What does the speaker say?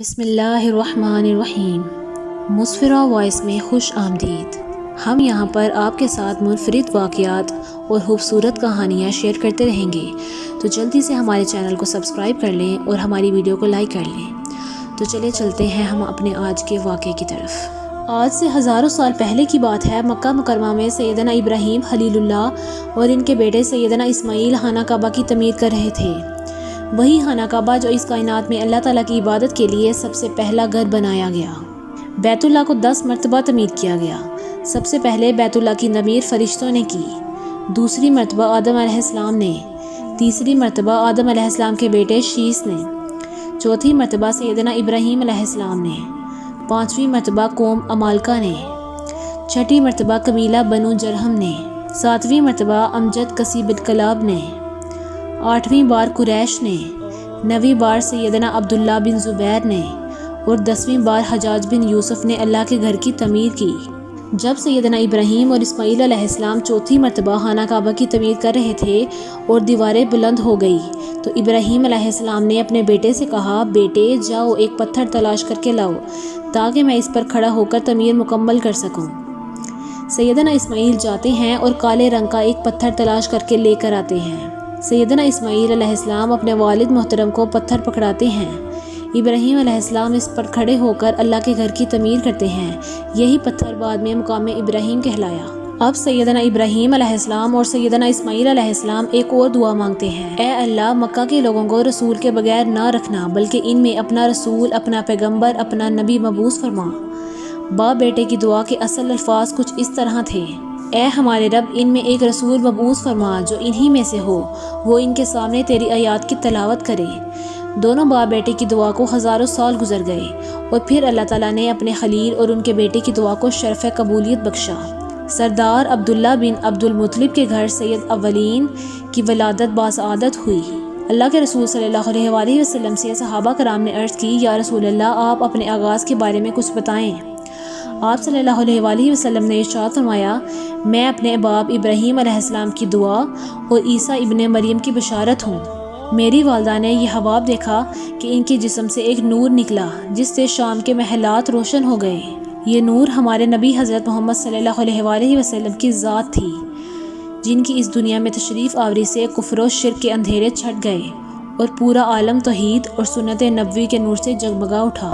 بسم اللہ الرحمن الرحیم۔ مسفرہ وائس میں خوش آمدید۔ ہم یہاں پر آپ کے ساتھ منفرد واقعات اور خوبصورت کہانیاں شیئر کرتے رہیں گے، تو جلدی سے ہمارے چینل کو سبسکرائب کر لیں اور ہماری ویڈیو کو لائک کر لیں۔ تو چلے چلتے ہیں ہم اپنے آج کے واقعے کی طرف۔ آج سے ہزاروں سال پہلے کی بات ہے۔ مکہ مکرمہ میں سیدنا ابراہیم خلیل اللہ اور ان کے بیٹے سیدنا اسماعیل خانہ کعبہ کی تعمیر کر رہے تھے۔ وہی خانہ کعبہ جو اس کائنات میں اللہ تعالیٰ کی عبادت کے لیے سب سے پہلا گھر بنایا گیا۔ بیت اللہ کو 10 مرتبہ تعمیر کیا گیا۔ سب سے پہلے بیت اللہ کی تعمیر فرشتوں نے کی، دوسری مرتبہ آدم علیہ السلام نے، تیسری مرتبہ آدم علیہ السلام کے بیٹے شیس نے، چوتھی مرتبہ سیدنا ابراہیم علیہ السلام نے، پانچویں مرتبہ قوم عمالقہ نے، چھٹی مرتبہ قبیلہ بنو جرہم نے، ساتویں مرتبہ امجد کسی بن کلاب نے، آٹھویں بار قریش نے، نویں بار سیدنا عبداللہ بن زبیر نے اور 10ویں بار حجاج بن یوسف نے اللہ کے گھر کی تعمیر کی۔ جب سیدنا ابراہیم اور اسماعیل علیہ السلام چوتھی مرتبہ خانہ کعبہ کی تعمیر کر رہے تھے اور دیواریں بلند ہو گئی تو ابراہیم علیہ السلام نے اپنے بیٹے سے کہا، بیٹے جاؤ ایک پتھر تلاش کر کے لاؤ تاکہ میں اس پر کھڑا ہو کر تعمیر مکمل کر سکوں۔ سیدنا اسماعیل جاتے ہیں اور کالے رنگ کا ایک پتھر تلاش کر کے لے کر آتے ہیں۔ سیدنا اسماعیل علیہ السلام اپنے والد محترم کو پتھر پکڑاتے ہیں۔ ابراہیم علیہ السلام اس پر کھڑے ہو کر اللہ کے گھر کی تعمیر کرتے ہیں۔ یہی پتھر بعد میں مقام ابراہیم کہلایا۔ اب سیدنا ابراہیم علیہ السلام اور سیدنا اسماعیل علیہ السلام ایک اور دعا مانگتے ہیں، اے اللہ مکہ کے لوگوں کو رسول کے بغیر نہ رکھنا، بلکہ ان میں اپنا رسول، اپنا پیغمبر، اپنا نبی مبعوث فرما۔ باپ بیٹے کی دعا کے اصل الفاظ کچھ اس طرح تھے، اے ہمارے رب ان میں ایک رسول مبعوث فرما جو انہی میں سے ہو، وہ ان کے سامنے تیری آیات کی تلاوت کرے۔ دونوں باپ بیٹے کی دعا کو ہزاروں سال گزر گئے اور پھر اللہ تعالیٰ نے اپنے خلیل اور ان کے بیٹے کی دعا کو شرف قبولیت بخشا۔ سردار عبداللہ بن عبد المطلب کے گھر سید اولین کی ولادت باسعادت ہوئی۔ اللہ کے رسول صلی اللہ علیہ وآلہ وسلم سے صحابہ کرام نے عرض کی، یا رسول اللہ آپ اپنے آغاز کے بارے میں کچھ بتائیں۔ آپ صلی اللہ علیہ وآلہ وسلم نے ارشاد فرمایا، میں اپنے باپ ابراہیم علیہ السلام کی دعا اور عیسیٰ ابن مریم کی بشارت ہوں۔ میری والدہ نے یہ خواب دیکھا کہ ان کے جسم سے ایک نور نکلا جس سے شام کے محلات روشن ہو گئے۔ یہ نور ہمارے نبی حضرت محمد صلی اللہ علیہ وآلہ وسلم کی ذات تھی، جن کی اس دنیا میں تشریف آوری سے کفر و شرک کے اندھیرے چھٹ گئے اور پورا عالم توحید اور سنت نبوی کے نور سے جگمگا اٹھا۔